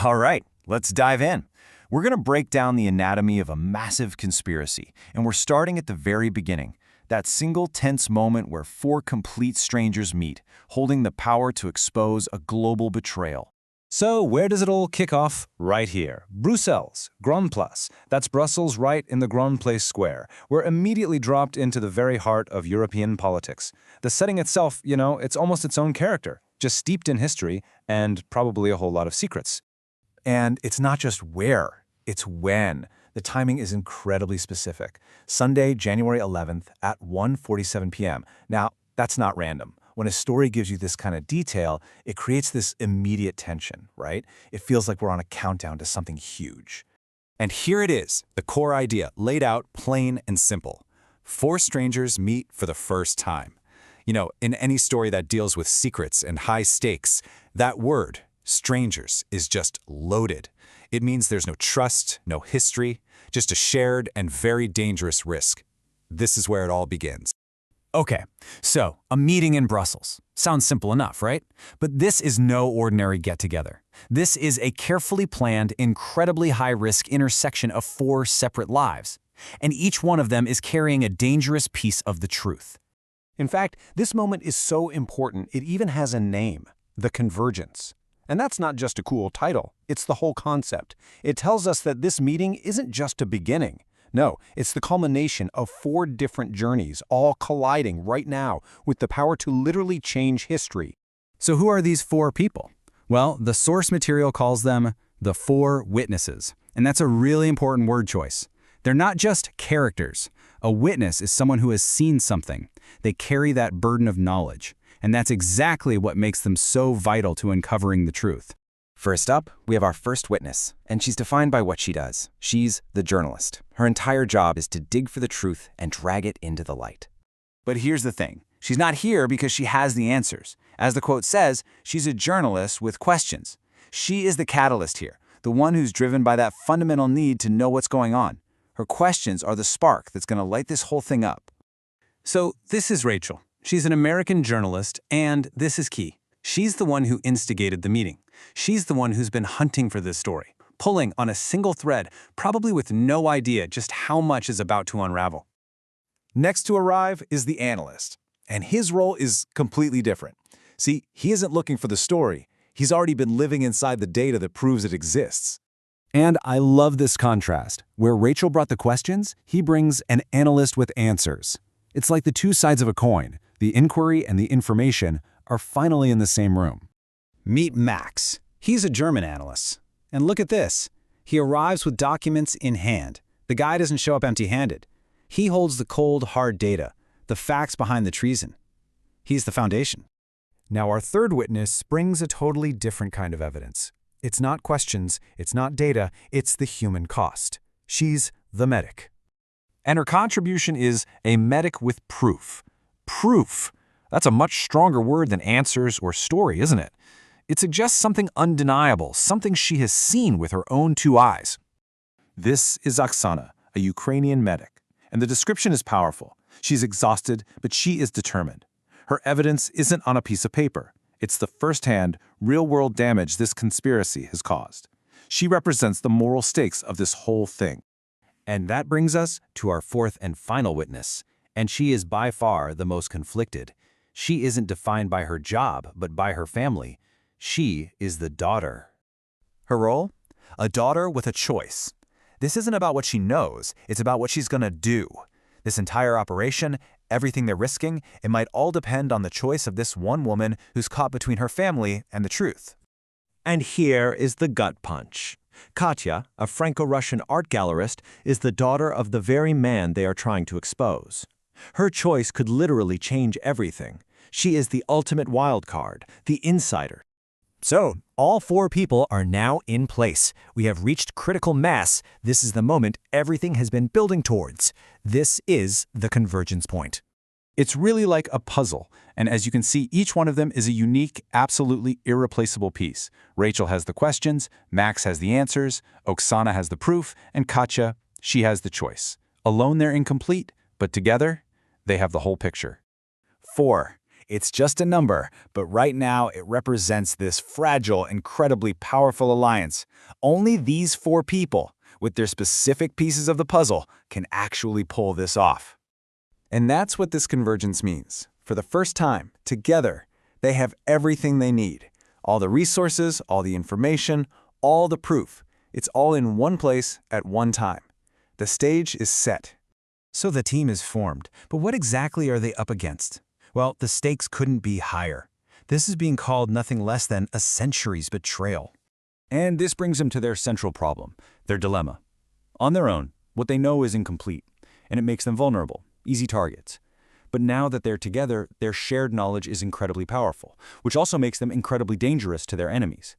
All right, let's dive in. We're going to break down the anatomy of a massive conspiracy, and we're starting at the very beginning, that single tense moment where four complete strangers meet, holding the power to expose a global betrayal. So where does it all kick off? Right here. Brussels, Grand Place. That's Brussels right in the Grand Place Square. We're immediately dropped into the very heart of European politics. The setting itself, it's almost its own character, just steeped in history and probably a whole lot of secrets. And it's not just where, it's when. The timing is incredibly specific. Sunday, January 11th at 1:47 p.m. Now, that's not random. When a story gives you this kind of detail, it creates this immediate tension, right? It feels like we're on a countdown to something huge. And here it is, the core idea, laid out plain and simple. Four strangers meet for the first time. In any story that deals with secrets and high stakes, that word, strangers, is just loaded. It means there's no trust, no history, just a shared and very dangerous risk. This is where it all begins. Okay, so a meeting in Brussels. Sounds simple enough, right? But this is no ordinary get-together. This is a carefully planned, incredibly high-risk intersection of four separate lives. And each one of them is carrying a dangerous piece of the truth. In fact, this moment is so important, it even has a name, the Convergence. And that's not just a cool title, it's the whole concept. It tells us that this meeting isn't just a beginning. No, it's the culmination of four different journeys, all colliding right now with the power to literally change history. So who are these four people? Well, the source material calls them the four witnesses. And that's a really important word choice. They're not just characters. A witness is someone who has seen something. They carry that burden of knowledge. And that's exactly what makes them so vital to uncovering the truth. First up, we have our first witness, and she's defined by what she does. She's the journalist. Her entire job is to dig for the truth and drag it into the light. But here's the thing. She's not here because she has the answers. As the quote says, she's a journalist with questions. She is the catalyst here, the one who's driven by that fundamental need to know what's going on. Her questions are the spark that's going to light this whole thing up. So this is Rachel. She's an American journalist, and this is key. She's the one who instigated the meeting. She's the one who's been hunting for this story, pulling on a single thread, probably with no idea just how much is about to unravel. Next to arrive is the analyst, and his role is completely different. See, he isn't looking for the story. He's already been living inside the data that proves it exists. And I love this contrast. Where Rachel brought the questions, he brings an analyst with answers. It's like the two sides of a coin. The inquiry and the information are finally in the same room. Meet Max. He's a German analyst. And look at this. He arrives with documents in hand. The guy doesn't show up empty-handed. He holds the cold, hard data, the facts behind the treason. He's the foundation. Now our third witness brings a totally different kind of evidence. It's not questions, it's not data, it's the human cost. She's the medic. And her contribution is a medic with proof. Proof. That's a much stronger word than answers or story, isn't it? It suggests something undeniable, something she has seen with her own two eyes. This is Oksana, a Ukrainian medic, and the description is powerful. She's exhausted, but she is determined. Her evidence isn't on a piece of paper. It's the first-hand, real-world damage this conspiracy has caused. She represents the moral stakes of this whole thing. And that brings us to our fourth and final witness, and she is by far the most conflicted. She isn't defined by her job, but by her family. She is the daughter. Her role? A daughter with a choice. This isn't about what she knows, it's about what she's gonna do. This entire operation, everything they're risking, it might all depend on the choice of this one woman who's caught between her family and the truth. And here is the gut punch. Katya, a Franco-Russian art gallerist, is the daughter of the very man they are trying to expose. Her choice could literally change everything. She is the ultimate wild card, the insider. So, all four people are now in place. We have reached critical mass. This is the moment everything has been building towards. This is the convergence point. It's really like a puzzle, and as you can see, each one of them is a unique, absolutely irreplaceable piece. Rachel has the questions, Max has the answers, Oksana has the proof, and Katya, she has the choice. Alone they're incomplete, but together, they have the whole picture. 4. It's just a number, but right now it represents this fragile, incredibly powerful alliance. Only these 4 people, with their specific pieces of the puzzle, can actually pull this off. And that's what this convergence means. For the first time, together, they have everything they need. All the resources, all the information, all the proof. It's all in one place at one time. The stage is set. So the team is formed, but what exactly are they up against? Well, the stakes couldn't be higher. This is being called nothing less than a century's betrayal. And this brings them to their central problem, their dilemma. On their own, what they know is incomplete, and it makes them vulnerable, easy targets. But now that they're together, their shared knowledge is incredibly powerful, which also makes them incredibly dangerous to their enemies.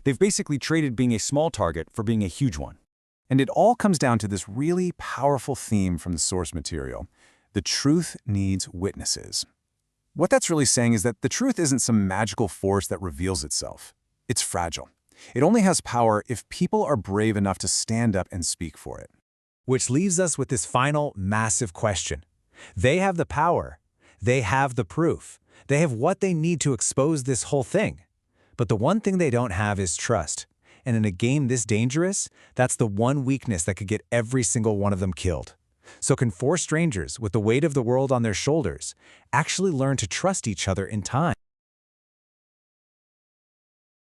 They've basically traded being a small target for being a huge one. And it all comes down to this really powerful theme from the source material. The truth needs witnesses. What that's really saying is that the truth isn't some magical force that reveals itself. It's fragile. It only has power if people are brave enough to stand up and speak for it. Which leaves us with this final massive question. They have the power. They have the proof. They have what they need to expose this whole thing. But the one thing they don't have is trust. And in a game this dangerous, that's the one weakness that could get every single one of them killed. So can 4 strangers with the weight of the world on their shoulders actually learn to trust each other in time?